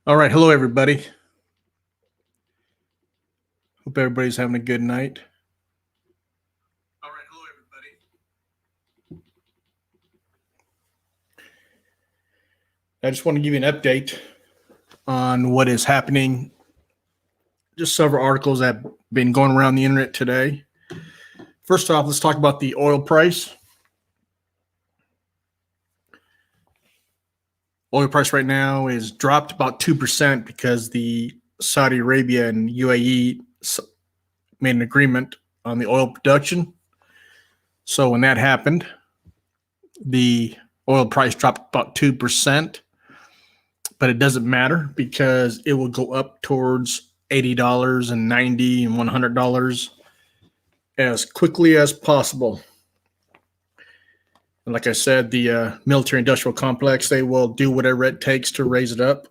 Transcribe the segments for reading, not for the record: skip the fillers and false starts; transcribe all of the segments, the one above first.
All right. Hello, everybody. Hope everybody's having a good night. All right. Hello, everybody. I just want to give you an update on what is happening. Just several articles that have been going around the internet today. First off, let's talk about the oil price. Oil price right now is dropped about 2% because the Saudi Arabia and UAE made an agreement on the oil production. So when that happened, the oil price dropped about 2%, but it doesn't matter because it will go up towards $80 and $90 and $100 as quickly as possible. And like I said, the military industrial complex, they will do whatever it takes to raise it up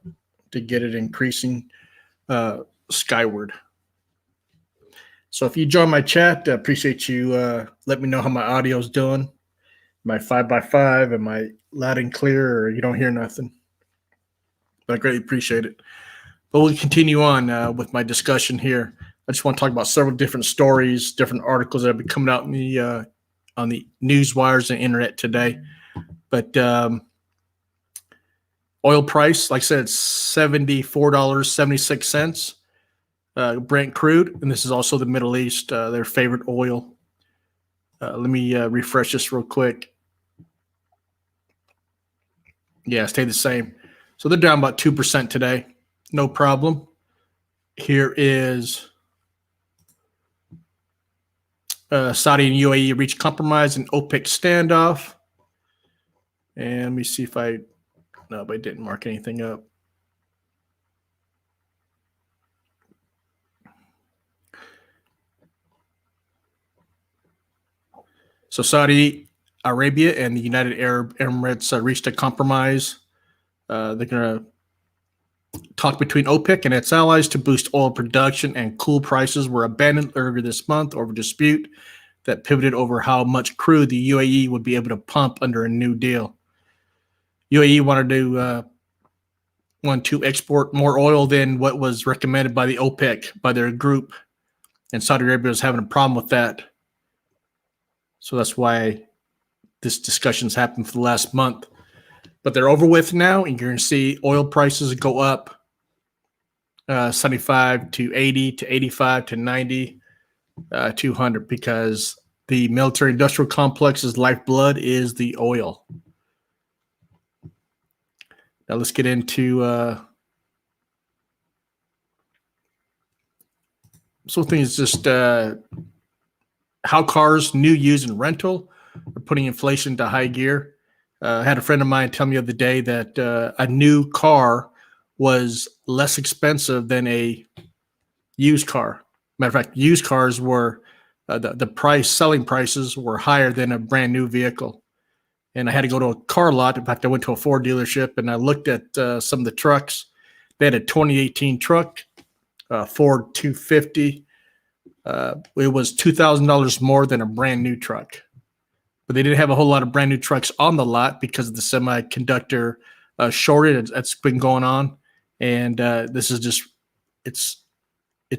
to get it increasing skyward. So if you join my chat, I appreciate you. Let me know how my audio is doing. My 5x5, am I loud and clear, or you don't hear nothing? But I greatly appreciate it. But we'll continue on with my discussion here. I just want to talk about several different stories, different articles that have been coming out in the on the news wires and internet today. But oil price, like I said, it's $74.76. Brent crude, and this is also the Middle East, their favorite oil. Let me refresh this real quick. Yeah, stay the same. So they're down about 2% today. No problem. Here is Saudi and UAE reached compromise in OPEC standoff. And let me see if no, but I didn't mark anything up. So Saudi Arabia and the United Arab Emirates reached a compromise. They're going to talk between OPEC and its allies to boost oil production and cool prices were abandoned earlier this month over dispute that pivoted over how much crude the UAE would be able to pump under a new deal. UAE wanted to export more oil than what was recommended by the OPEC, by their group, and Saudi Arabia was having a problem with that. So that's why this discussion's happened for the last month. But they're over with now, and you're going to see oil prices go up 75 to 80 to 85 to 90, 200, because the military industrial complex's lifeblood is the oil. Now let's get into something is just how cars, new, used, and rental are putting inflation to high gear. I had a friend of mine tell me the other day that a new car was less expensive than a used car. Matter of fact, used cars were the selling prices were higher than a brand new vehicle. And I had to go to a car lot. In fact, I went to a Ford dealership and I looked at some of the trucks. They had a 2018 truck, Ford 250. It was $2,000 more than a brand new truck. But they didn't have a whole lot of brand new trucks on the lot because of the semiconductor shortage that's been going on. And this is just, it's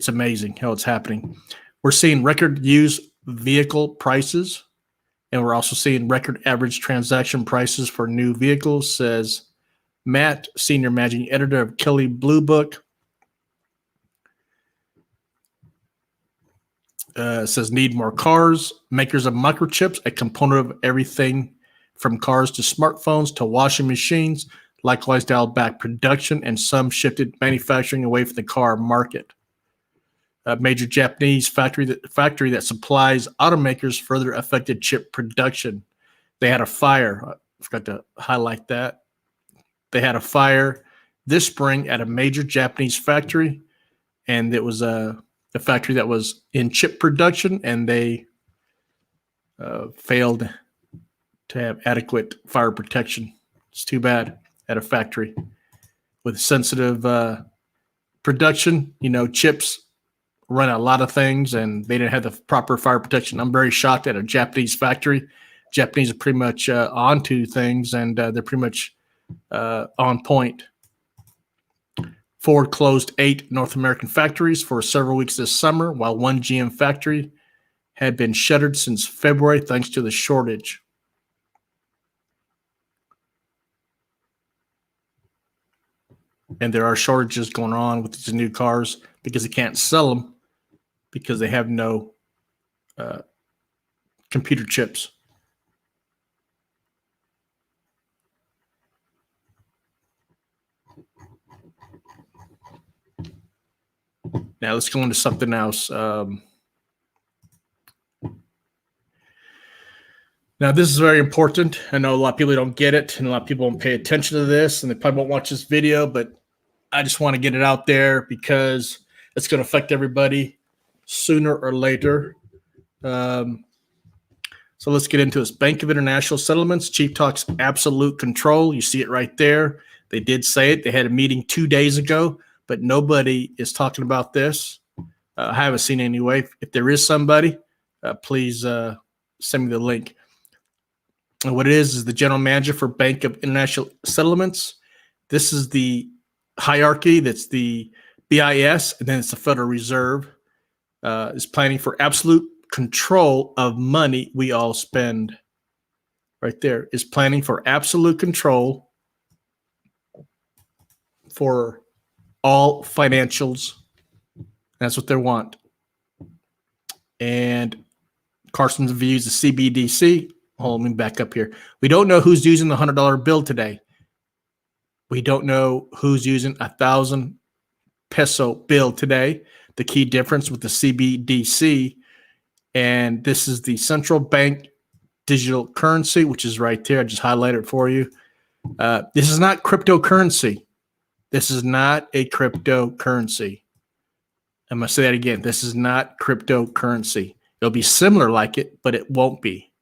amazing how it's happening. We're seeing record used vehicle prices, and we're also seeing record average transaction prices for new vehicles, says Matt, senior managing editor of Kelley Blue Book. Says need more cars. Makers of microchips, a component of everything from cars to smartphones to washing machines, likewise dialed back production, and some shifted manufacturing away from the car market. A major Japanese factory that supplies automakers further affected chip production. They had a fire. I forgot to highlight that. They had a fire this spring at a major Japanese factory, and it was a factory that was in chip production, and they failed to have adequate fire protection. It's too bad at a factory with sensitive production. You know, chips run a lot of things, and they didn't have the proper fire protection. I'm very shocked at a Japanese factory. Japanese are pretty much onto things, and they're pretty much on point. Ford closed 8 North American factories for several weeks this summer, while one GM factory had been shuttered since February thanks to the shortage. And there are shortages going on with these new cars because they can't sell them because they have no computer chips. Now let's go into something else. Now, this is very important. I know a lot of people don't get it, and a lot of people don't pay attention to this, and they probably won't watch this video, but I just want to get it out there because it's going to affect everybody sooner or later. So let's get into this. Bank of International Settlements, Chief talks absolute control. You see it right there. They did say it. They had a meeting 2 days ago, but nobody is talking about this. I haven't seen it anyway. If there is somebody, please send me the link. And what it is the general manager for Bank of International Settlements. This is the hierarchy. That's the BIS, and then it's the Federal Reserve. Is planning for absolute control of money we all spend. Right there is planning for absolute control for all financials. That's what they want. And Carson's views the CBDC. Hold on, let me back up here. We don't know who's using the $100 bill today. We don't know who's using 1,000 peso bill today. The key difference with the CBDC, and this is the central bank digital currency, which is right there. I just highlighted it for you. This is not cryptocurrency. This is not a cryptocurrency. I'm going to say that again. This is not cryptocurrency. It'll be similar like it, but it won't be.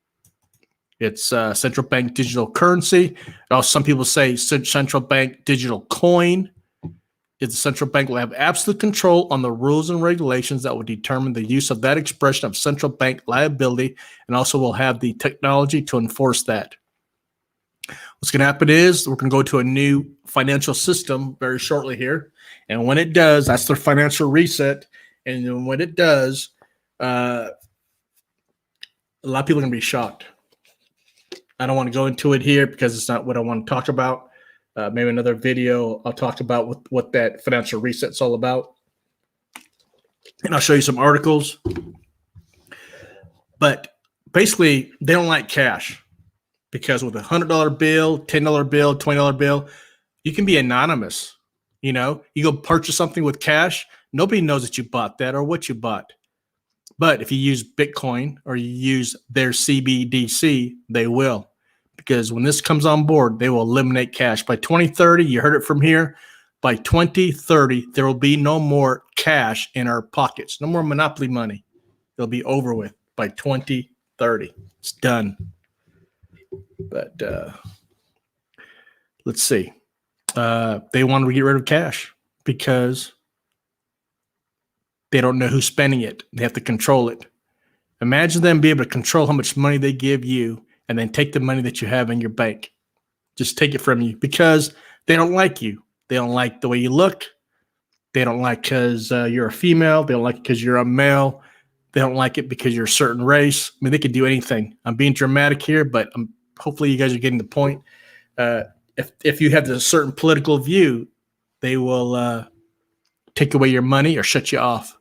It's central bank digital currency. Also, some people say central bank digital coin. The central bank will have absolute control on the rules and regulations that will determine the use of that expression of central bank liability, and also will have the technology to enforce that. What's going to happen is we're going to go to a new financial system very shortly here. And when it does, that's their financial reset. And then when it does, a lot of people are going to be shocked. I don't want to go into it here because it's not what I want to talk about. Maybe another video I'll talk about what that financial reset's all about. And I'll show you some articles. But basically, they don't like cash because with a $100 bill, $10 bill, $20 bill, you can be anonymous. You know, you go purchase something with cash, nobody knows that you bought that or what you bought. But if you use Bitcoin or you use their CBDC, they will. Because when this comes on board, they will eliminate cash. By 2030, you heard it from here, by 2030, there will be no more cash in our pockets. No more monopoly money. It'll be over with by 2030. It's done. But let's see. They want to get rid of cash because they don't know who's spending it. They have to control it. Imagine them being able to control how much money they give you and then take the money that you have in your bank. Just take it from you because they don't like you. They don't like the way you look. They don't like because you're a female. They don't like it because you're a male. They don't like it because you're a certain race. I mean, they could do anything. I'm being dramatic here, but hopefully you guys are getting the point. If you have a certain political view, they will take away your money or shut you off.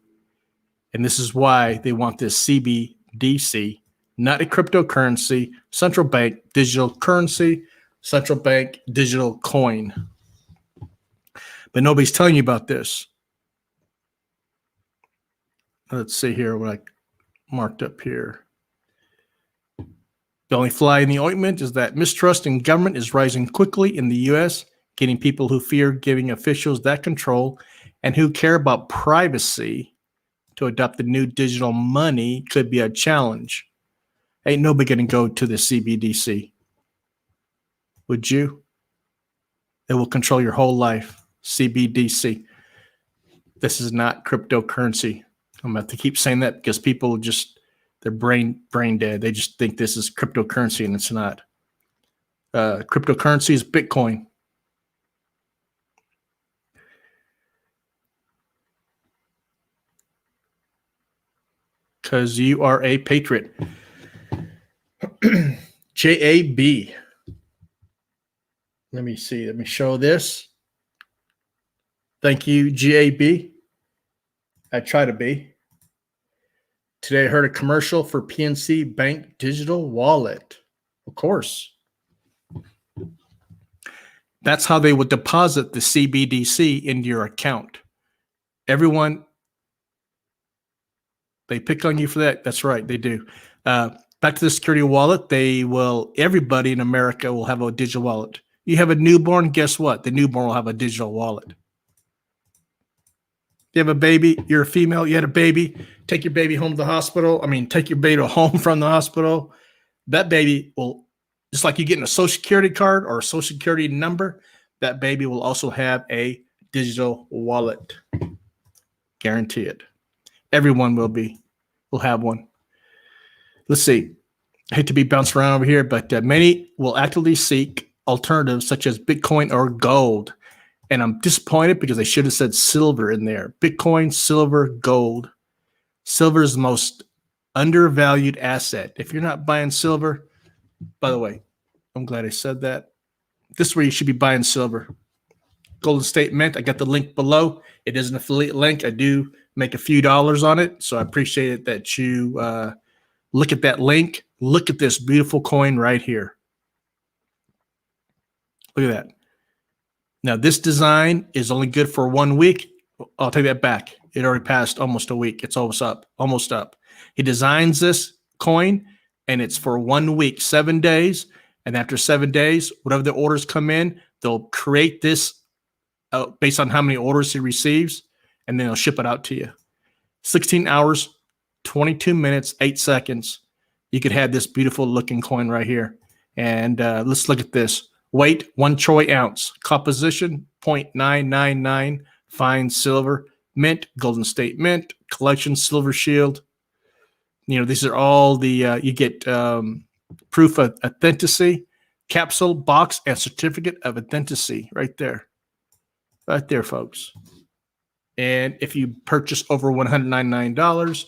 And this is why they want this CBDC, not a cryptocurrency, central bank digital currency, central bank digital coin. But nobody's telling you about this. Let's see here what I marked up here. The only fly in the ointment is that mistrust in government is rising quickly in the U.S., getting people who fear giving officials that control and who care about privacy to adopt the new digital money could be a challenge. Ain't nobody going to go to the CBDC. Would you? It will control your whole life. CBDC. This is not cryptocurrency. I'm going to have to keep saying that because people just, they're brain dead. They just think this is cryptocurrency and it's not. Cryptocurrency is Bitcoin. because you are a patriot. JAB. Let me see. Let me show this. Thank you, JAB. I try to be. Today I heard a commercial for PNC Bank Digital Wallet. Of course. That's how they would deposit the CBDC into your account. Everyone, they pick on you for that. That's right, they do. Back to the security wallet, everybody in America will have a digital wallet. You have a newborn, guess what? The newborn will have a digital wallet. You have a baby, you're a female, you had a baby, take your baby home to the hospital. Take your baby home from the hospital. That baby will, just like you getting a social security card or a social security number, that baby will also have a digital wallet. Guarantee it. Everyone will have one. Let's see. I hate to be bounced around over here, but many will actively seek alternatives such as Bitcoin or gold. And I'm disappointed because they should have said silver in there. Bitcoin, silver, gold. Silver is the most undervalued asset. If you're not buying silver, by the way, I'm glad I said that. This is where you should be buying silver. Golden State Mint, I got the link below. It is an affiliate link. I do make a few dollars on it, so I appreciate it that you look at that link. Look at this beautiful coin right here. Look at that. Now, this design is only good for 1 week. I'll take that back. It already passed almost a week. It's almost up. He designs this coin, and it's for 1 week, 7 days. And after 7 days, whatever the orders come in, they'll create this based on how many orders he receives, and then they'll ship it out to you. 16 hours, 22 minutes, 8 seconds. You could have this beautiful looking coin right here. And let's look at this. Weight, 1 troy ounce. Composition, 0.999. Fine silver. Mint, Golden State Mint. Collection, Silver Shield. These are all the, you get proof of authenticity, capsule, box, and certificate of authenticity right there. Right there, folks. And if you purchase over $199,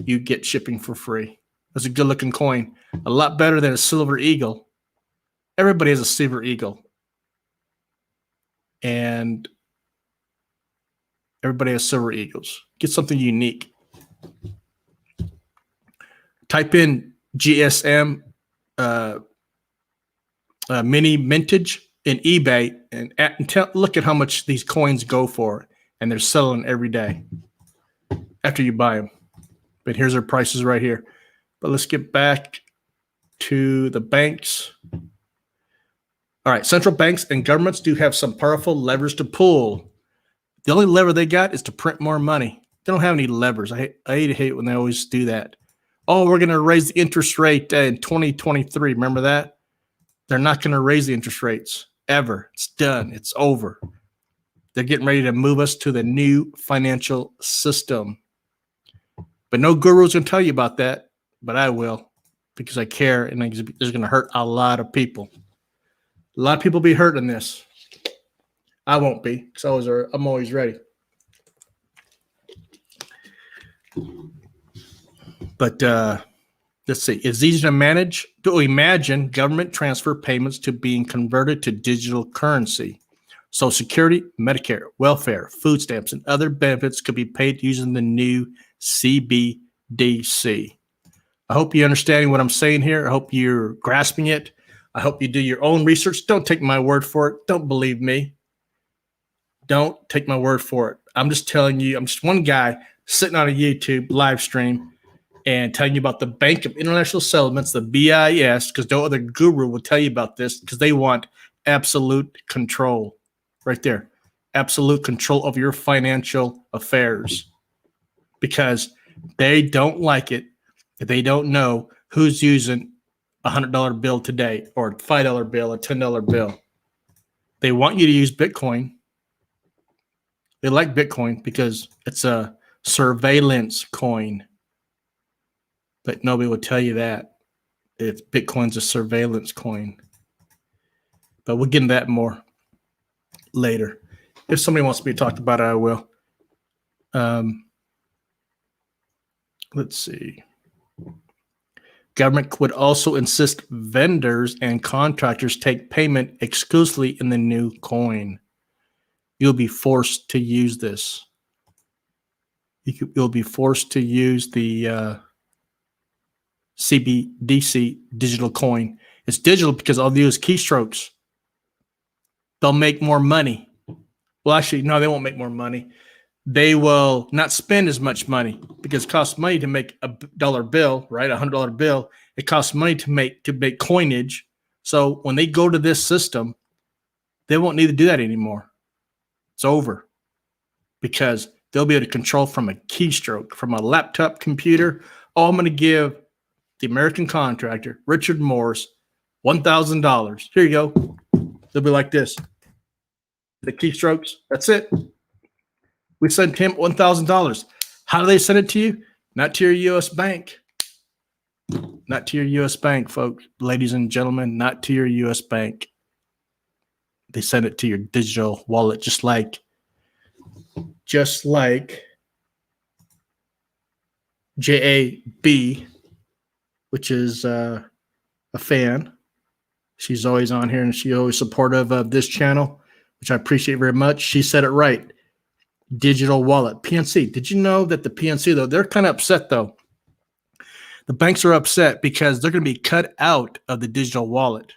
you get shipping for free. That's a good looking coin. A lot better than a silver eagle. Everybody has a silver eagle. And everybody has silver eagles. Get something unique. Type in GSM mini mintage in eBay and look at how much these coins go for. And they're selling every day after you buy them. But here's their prices right here. But let's get back to the banks. All right, central banks and governments do have some powerful levers to pull. The only lever they got is to print more money. They don't have any levers. I hate when they always do that. Oh, we're going to raise the interest rate in 2023. Remember that? They're not going to raise the interest rates ever. It's done. It's over. They're getting ready to move us to the new financial system. But no guru's going to tell you about that, but I will because I care, and it's going to hurt a lot of people. A lot of people be hurt in this. I won't be because I'm always ready. But let's see. It's easy to manage. To imagine government transfer payments to being converted to digital currency. Social Security, Medicare, welfare, food stamps, and other benefits could be paid using the new CBDC. I hope you're understanding what I'm saying here. I hope you're grasping it. I hope you do your own research. Don't take my word for it. Don't believe me. Don't take my word for it. I'm just telling you, I'm just one guy sitting on a YouTube live stream and telling you about the Bank of International Settlements, the BIS, because no other guru will tell you about this because they want absolute control. Right there. Absolute control of your financial affairs. Because they don't like it if they don't know who's using a $100 bill today or a $5 bill, a $10 bill. They want you to use Bitcoin. They like Bitcoin because it's a surveillance coin. But nobody will tell you that if Bitcoin's a surveillance coin. But we'll get into that more later. If somebody wants me to talk about it, I will. Let's see. Government would also insist vendors and contractors take payment exclusively in the new coin. You'll be forced to use this. You'll be forced to use the CBDC digital coin. It's digital because all they do is keystrokes. They'll make more money. Well, actually, no, they won't make more money. They will not spend as much money because it costs money to make a dollar bill, right? $100 bill. It costs money to make coinage. So when they go to this system, they won't need to do that anymore. It's over because they'll be able to control from a keystroke, from a laptop computer. Oh, I'm going to give the American contractor, Richard Morris, $1,000. Here you go. They'll be like this. The keystrokes, that's it. We sent him $1,000. How do they send it to you? Not to your U.S. bank. Not to your U.S. bank, folks, ladies and gentlemen, not to your U.S. bank. They send it to your digital wallet, just like JAB, which is a fan. She's always on here and she's always supportive of this channel, which I appreciate very much. She said it right. Digital wallet, PNC. Did you know that the PNC, though, they're kind of upset, though. The banks are upset because they're going to be cut out of the digital wallet,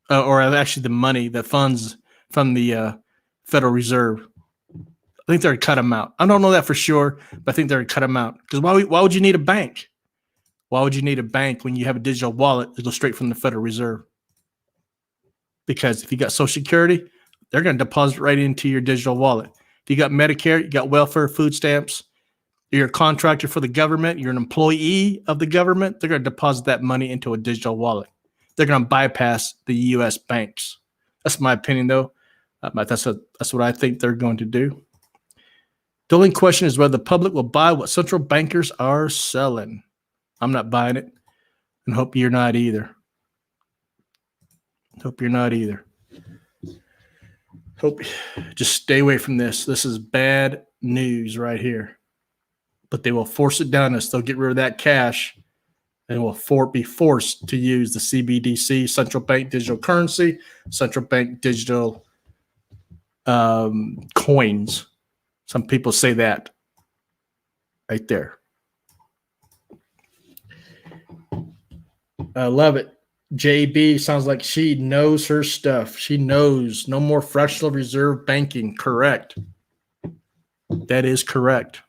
or actually the money, the funds from the Federal Reserve. I think they're going to cut them out. I don't know that for sure, but I think they're going to cut them out. Because why would you need a bank? Why would you need a bank when you have a digital wallet that goes straight from the Federal Reserve? Because if you got Social Security, they're going to deposit right into your digital wallet. If you got Medicare, you got welfare, food stamps, you're a contractor for the government, you're an employee of the government, they're going to deposit that money into a digital wallet. They're going to bypass the U.S. banks. That's my opinion, though. But that's what I think they're going to do. The only question is whether the public will buy what central bankers are selling. I'm not buying it, and hope you're not either. Hope just stay away from this. This is bad news right here. But they will force it down us. They'll get rid of that cash and will be forced to use the CBDC, central bank digital currency, central bank digital coins. Some people say that right there. I love it. JB sounds like she knows her stuff. She knows no more fractional reserve banking. Correct. That is correct.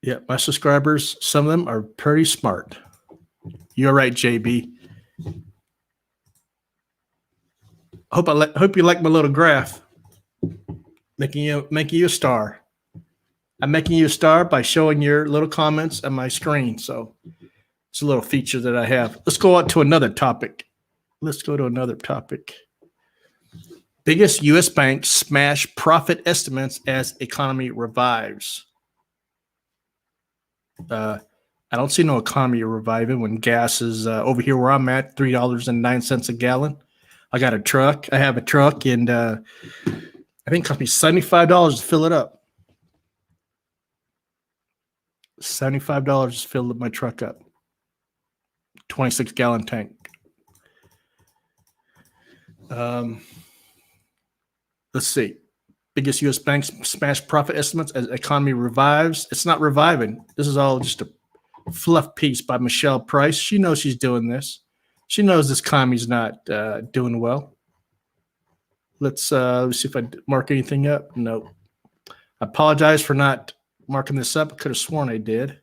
Yeah, my subscribers, some of them are pretty smart. You're right, JB. Hope you like my little graph. Making you a star. I'm making you a star by showing your little comments on my screen. So it's a little feature that I have. Let's go on to another topic. Biggest U.S. banks smash profit estimates as economy revives. I don't see no economy reviving when gas is over here where I'm at, $3.09 a gallon. I got a truck. I have a truck, and I think it cost me $75 to fill it up. $75 to fill my truck up. 26-gallon tank. Let's see. Biggest U.S. banks smash profit estimates as economy revives. It's not reviving. This is all just a fluff piece by Michelle Price. She knows she's doing this. She knows this economy's not doing well. Let's see if I mark anything up. Nope. I apologize for not marking this up. I could have sworn I did.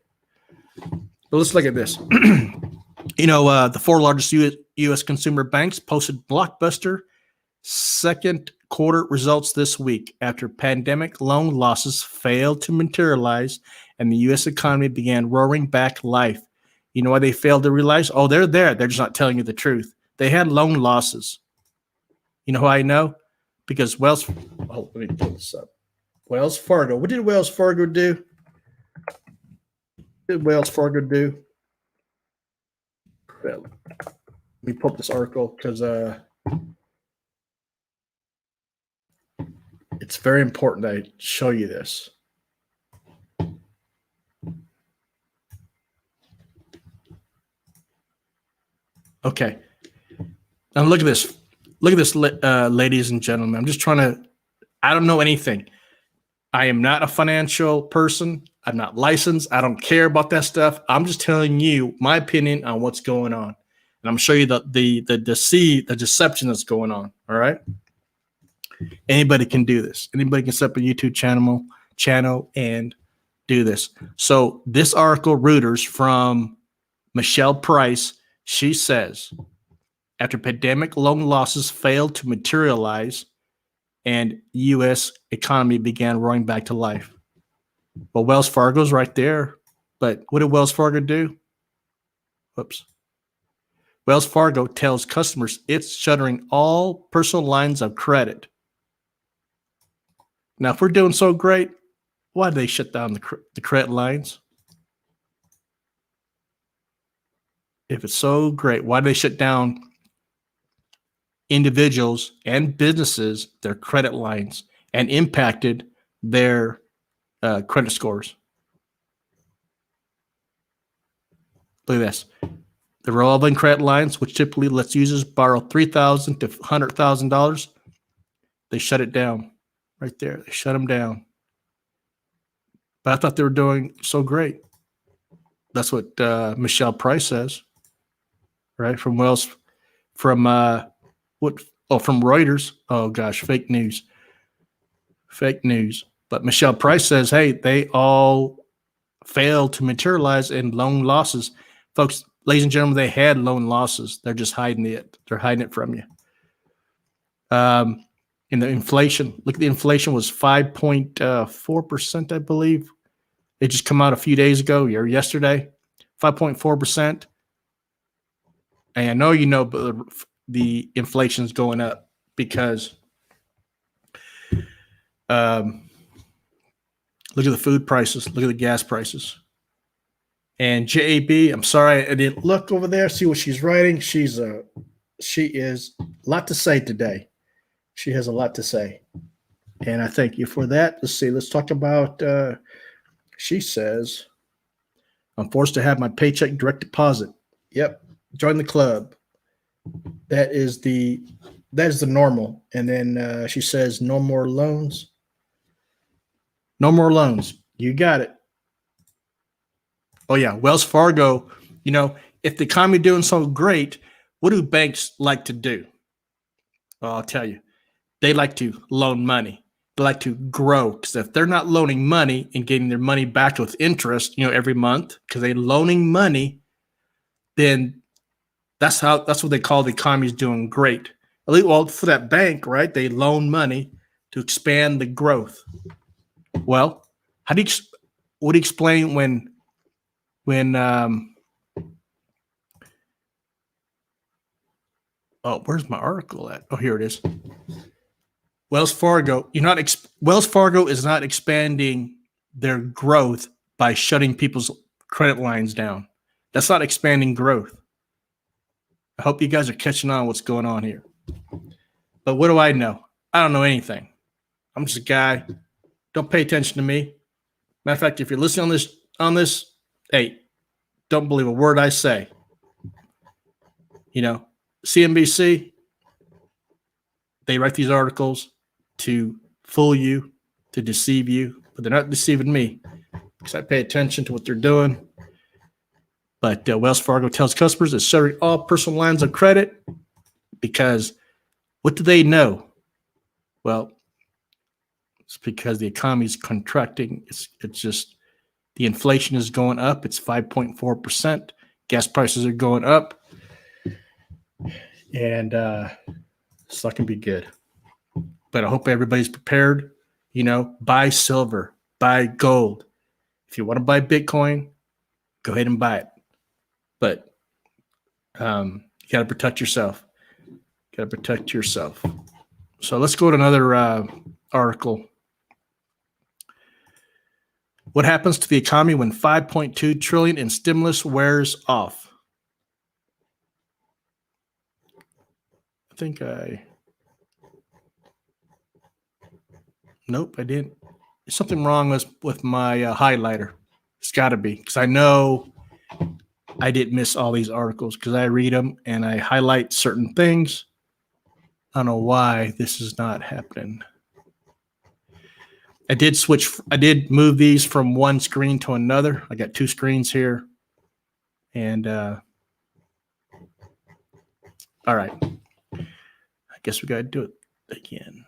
But let's look at this. The four largest U.S. consumer banks posted blockbuster second quarter results this week after pandemic loan losses failed to materialize and the U.S. economy began roaring back life. You know why they failed to realize? Oh, they're there. They're just not telling you the truth. They had loan losses. You know how I know? Because let me pull this up. Wells Fargo. What did Wells Fargo do? Let me pull up this article because It's very important I show you this. Okay. Now look at this. Look at this, ladies and gentlemen. I'm just trying to, I don't know anything. I am not a financial person. I'm not licensed. I don't care about that stuff. I'm just telling you my opinion on what's going on. And I'm showing you the deception that's going on. All right. Anybody can do this. Anybody can set up a YouTube channel and do this. So this article, Reuters, from Michelle Price, she says, after pandemic loan losses failed to materialize and U.S. economy began roaring back to life. Well, Wells Fargo's right there. But what did Wells Fargo do? Whoops. Wells Fargo tells customers it's shuttering all personal lines of credit. Now, if we're doing so great, why do they shut down the credit lines? If it's so great, why do they shut down individuals and businesses, their credit lines, and impacted their credit scores? Look at this. The revolving credit lines, which typically lets users borrow $3,000 to $100,000, they shut it down right there. They shut them down. But I thought they were doing so great. That's what Michelle Price says, right? From Reuters. Oh gosh, fake news. But Michelle Price says, hey, they all failed to materialize in loan losses. Folks, ladies and gentlemen, they had loan losses. They're just hiding it. They're hiding it from you. In the inflation, look at the inflation was 5.4%, I believe. It just come out a few days ago or yesterday, 5.4%. And I know you know, but the inflation is going up because look at the food prices, look at the gas prices. And JAB, I'm sorry I didn't look over there, see what she's writing. She is a lot to say today. She has a lot to say. And I thank you for that. Let's see. Let's talk about, she says, I'm forced to have my paycheck direct deposit. Yep. Join the club. That is the normal. And then she says, no more loans. No more loans. You got it. Oh, yeah. Wells Fargo, if the economy doing so great, what do banks like to do? Well, I'll tell you. They like to loan money. They like to grow, because if they're not loaning money and getting their money back with interest, every month, because they're loaning money, then that's what they call the economy is doing great. At least, well, for that bank, right? They loan money to expand the growth. Well, what do you explain when where's my article at? Oh, here it is. Wells Fargo is not expanding their growth by shutting people's credit lines down. That's not expanding growth. I hope you guys are catching on what's going on here. But what do I know? I don't know anything. I'm just a guy. Don't pay attention to me. Matter of fact, if you're listening on this, hey, don't believe a word I say. CNBC, they write these articles to fool you, to deceive you, but they're not deceiving me because I pay attention to what they're doing. But Wells Fargo tells customers it's shuttering all personal lines of credit because what do they know? Well, it's because the economy is contracting. It's just the inflation is going up. It's 5.4%. Gas prices are going up. And it's not going to be good. But I hope everybody's prepared. Buy silver, buy gold. If you want to buy Bitcoin, go ahead and buy it. But you got to protect yourself. So let's go to another article. What happens to the economy when $5.2 trillion in stimulus wears off? I think Nope, I didn't. There's something wrong with my highlighter. It's got to be because I know I didn't miss all these articles because I read them and I highlight certain things. I don't know why this is not happening. I did move these from one screen to another. I got two screens here. And all right. I guess we got to do it again.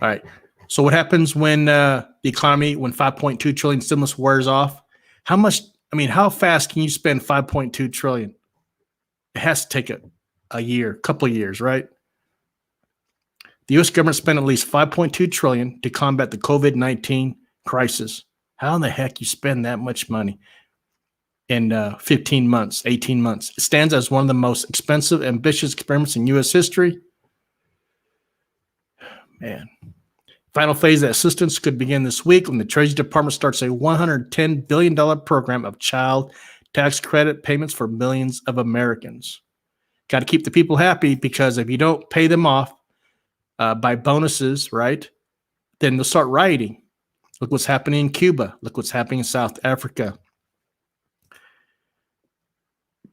All right. So what happens when the economy, when 5.2 trillion stimulus wears off? How fast can you spend 5.2 trillion? It has to take a year, couple of years, right? The U.S. government spent at least 5.2 trillion to combat the COVID-19 crisis. How in the heck you spend that much money in 15 months, 18 months? It stands as one of the most expensive, ambitious experiments in U.S. history. Man. Final phase of assistance could begin this week when the Treasury Department starts a $110 billion program of child tax credit payments for millions of Americans. Got to keep the people happy because if you don't pay them off by bonuses, right, then they'll start rioting. Look what's happening in Cuba. Look what's happening in South Africa.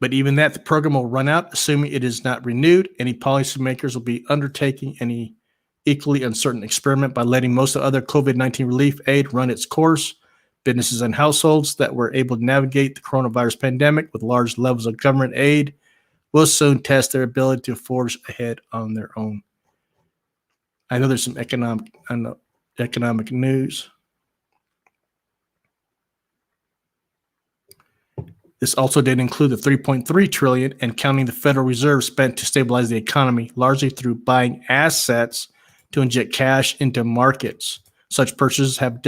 But even that, the program will run out, assuming it is not renewed. Any policymakers will be undertaking any equally uncertain experiment by letting most of the other COVID-19 relief aid run its course. Businesses and households that were able to navigate the coronavirus pandemic with large levels of government aid will soon test their ability to forge ahead on their own. I know there's some economic news. This also did include the $3.3 trillion and counting the Federal Reserve spent to stabilize the economy, largely through buying assets to inject cash into markets. Such purchases have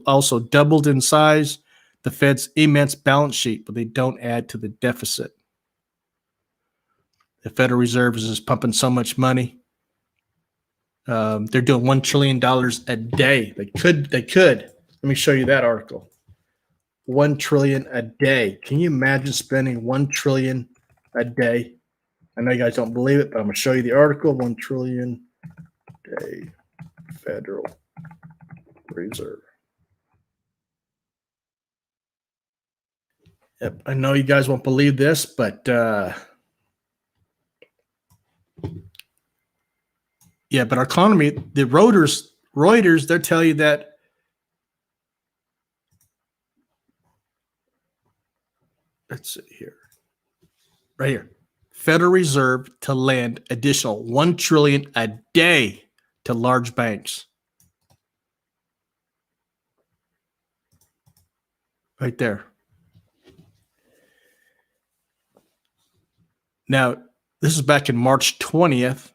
also doubled in size the Fed's immense balance sheet, but they don't add to the deficit. The Federal Reserve is just pumping so much money. They're doing $1 trillion a day. They could. Let me show you that article. $1 trillion a day. Can you imagine spending $1 trillion a day? I know you guys don't believe it, but I'm going to show you the article. $1 trillion a day, Federal Reserve. Yep, I know you guys won't believe this, but yeah, but our economy, the Reuters, they'll tell you that let's see here. Right here. Federal Reserve to lend additional $1 trillion a day to large banks. Right there. Now, this is back in March 20th,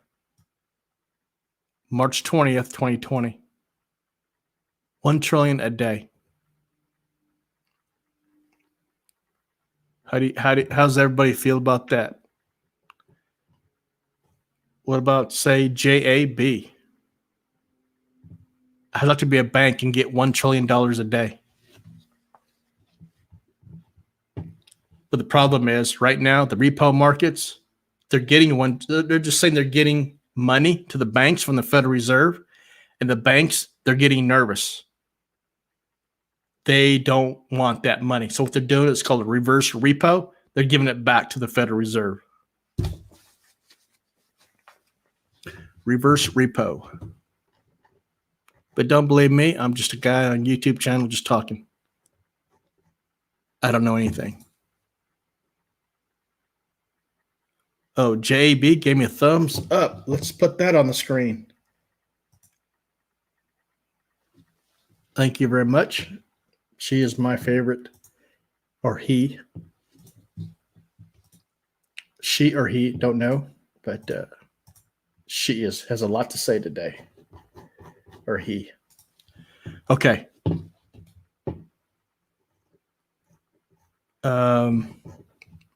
2020. $1 trillion a day. How's everybody feel about that? What about, say, JAB? I'd like to be a bank and get $1 trillion a day. But the problem is, right now, the repo markets, they're just saying they're getting money to the banks from the Federal Reserve, and the banks, they're getting nervous. They don't want that money. So what they're doing is called a reverse repo. They're giving it back to the Federal Reserve. Reverse repo. But don't believe me, I'm just a guy on YouTube channel just talking. I don't know anything. Oh, JB gave me a thumbs up. Let's put that on the screen. Thank you very much. She is my favorite, or he. She or he, don't know, but she has a lot to say today. Or he. Okay.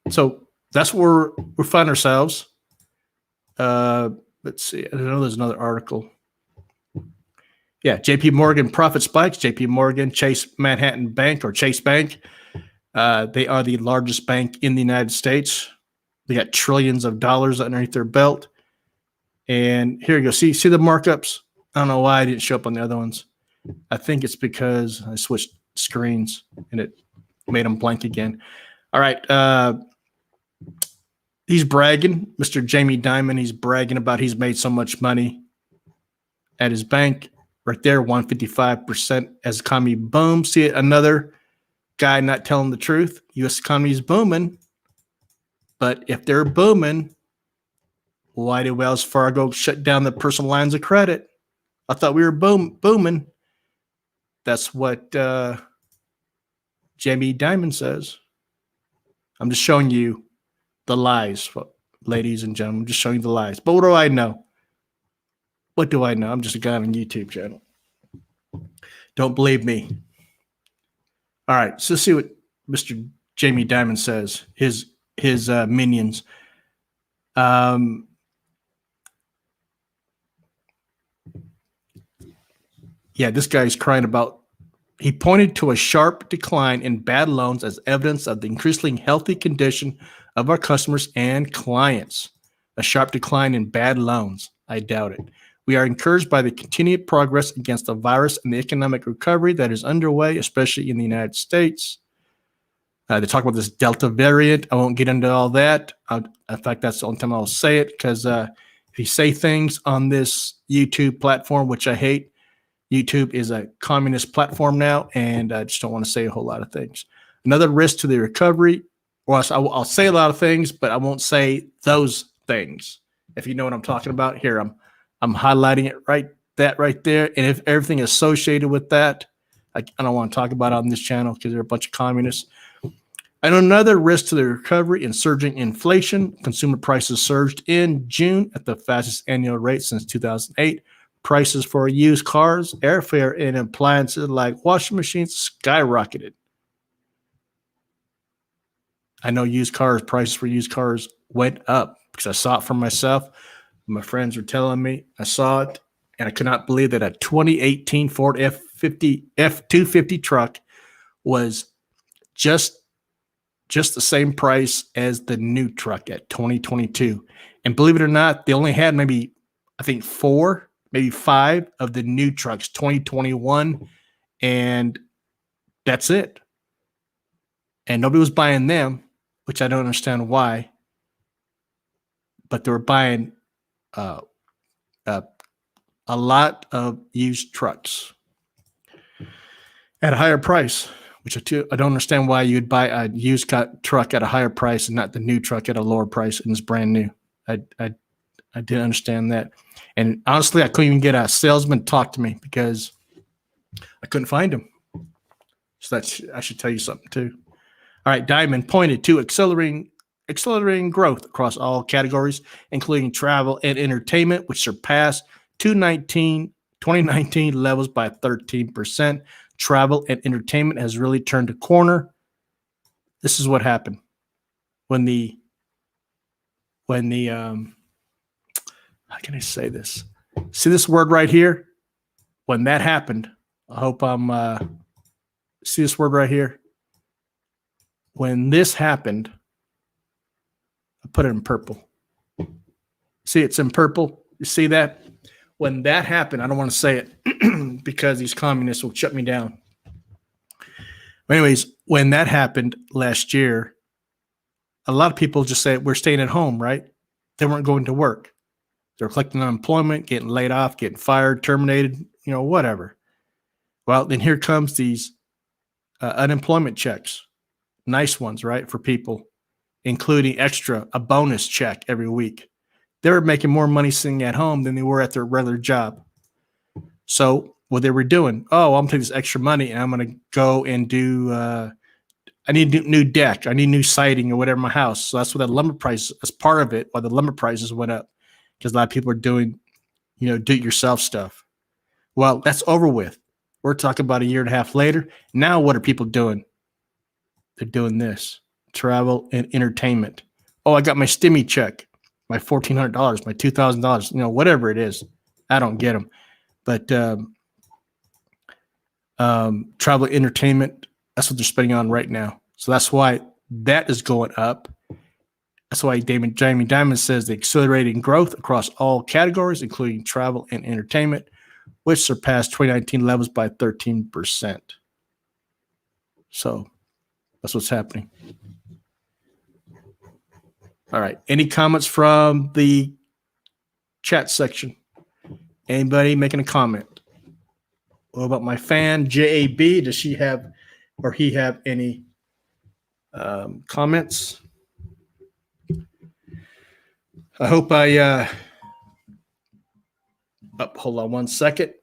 So that's where we find ourselves. Let's see. I know there's another article. Yeah, JP Morgan profit spikes. JP Morgan, Chase Manhattan Bank or Chase Bank. They are the largest bank in the United States. They got trillions of dollars underneath their belt. And here you go. See the markups? I don't know why I didn't show up on the other ones. I think it's because I switched screens and it made them blank again. All right. He's bragging, Mr. Jamie Dimon. He's bragging about he's made so much money at his bank. Right there, 155% as economy booms. See it, another guy not telling the truth. U.S. economy is booming, but if they're booming, why did Wells Fargo shut down the personal lines of credit? I thought we were booming. That's what Jamie Dimon says. I'm just showing you the lies, ladies and gentlemen. I'm just showing you the lies. But what do I know? What do I know? I'm just a guy on a YouTube channel. Don't believe me. All right, so let's see what Mr. Jamie Dimon says. His minions. Yeah, this guy's crying about. He pointed to a sharp decline in bad loans as evidence of the increasingly healthy condition of our customers and clients. A sharp decline in bad loans. I doubt it. We are encouraged by the continued progress against the virus and the economic recovery that is underway, especially in the United States. They talk about this Delta variant. I won't get into all that. In fact, that's the only time I'll say it, because if you say things on this YouTube platform, which I hate, YouTube is a communist platform now, and I just don't want to say a whole lot of things. Another risk to the recovery, well, I'll say a lot of things, but I won't say those things. If you know what I'm talking about, here I'm highlighting it right there. And if everything associated with that, I don't want to talk about it on this channel because they're a bunch of communists. And another risk to the recovery and surging inflation. Consumer prices surged in June at the fastest annual rate since 2008. Prices for used cars, airfare, and appliances like washing machines skyrocketed. I know prices for used cars went up because I saw it for myself. My friends were telling me, I saw it, and I could not believe that a 2018 Ford F-250 truck was just the same price as the new truck at 2022. And believe it or not, they only had maybe, I think, 4, maybe 5 of the new trucks, 2021, and that's it. And nobody was buying them, which I don't understand why, but they were buying a lot of used trucks at a higher price, which I don't understand why you'd buy a used truck at a higher price and not the new truck at a lower price and it's brand new. I didn't understand that. And honestly, I couldn't even get a salesman to talk to me because I couldn't find him. So I should tell you something too. All right, Diamond pointed to accelerating growth across all categories, including travel and entertainment, which surpassed 2019 levels by 13%. Travel and entertainment has really turned a corner. This is what happened when the how can I say this? See this word right here? When that happened, I hope see this word right here? When this happened, I put it in purple. See, it's in purple. You see that? When that happened, I don't want to say it because these communists will shut me down. But anyways, when that happened last year, a lot of people just said, we're staying at home, right? They weren't going to work. They're collecting unemployment, getting laid off, getting fired, terminated, whatever. Well, then here comes these unemployment checks. Nice ones, right, for people, including a bonus check every week. They were making more money sitting at home than they were at their regular job. So what they were doing, I'm going to take this extra money and I'm going to go and do, I need a new deck. I need new siding or whatever in my house. So that's what that lumber price, as part of it, why the lumber prices went up, because a lot of people are doing, do-it-yourself stuff. Well, that's over with. We're talking about a year and a half later. Now what are people doing? They're doing this, travel and entertainment. Oh, I got my stimmy check, my $1,400, my $2,000, whatever it is. I don't get them. But travel and entertainment, that's what they're spending on right now. So that's why that is going up. That's why Jamie Dimon says the accelerating growth across all categories, including travel and entertainment. which surpassed 2019 levels by 13%. So that's what's happening. All right. Any comments from the chat section? Anybody making a comment? What about my fan, JAB? Does she have or he have any comments? I hope hold on one second.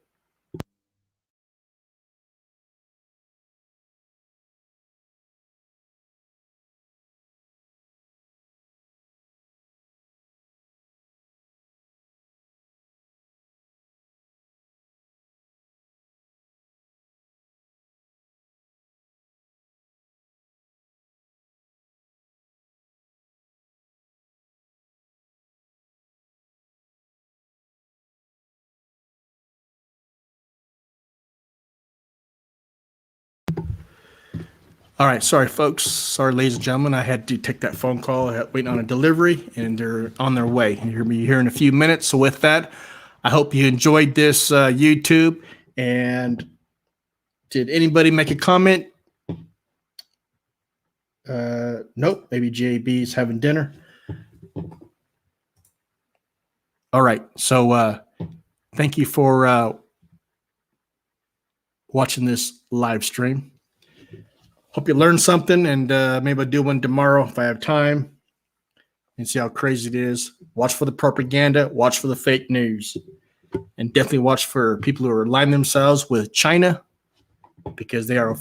All right. Sorry, folks. Sorry, ladies and gentlemen. I had to take that phone call. I had waiting on a delivery, and they're on their way. You're going to be here in a few minutes. So with that, I hope you enjoyed this YouTube. And did anybody make a comment? Nope. Maybe JB is having dinner. All right. So thank you for watching this live stream. Hope you learned something, and maybe I'll do one tomorrow if I have time and see how crazy it is. Watch for the propaganda. Watch for the fake news. And definitely watch for people who are aligning themselves with China, because they are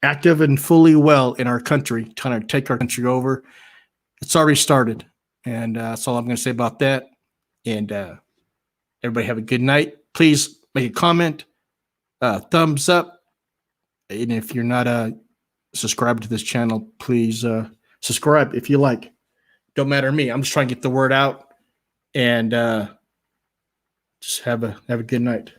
active and fully well in our country, trying to take our country over. It's already started. And that's all I'm going to say about that. And everybody have a good night. Please make a comment, thumbs up. And if you're not subscribed to this channel, please subscribe if you like. Don't matter to me. I'm just trying to get the word out. And just have a good night.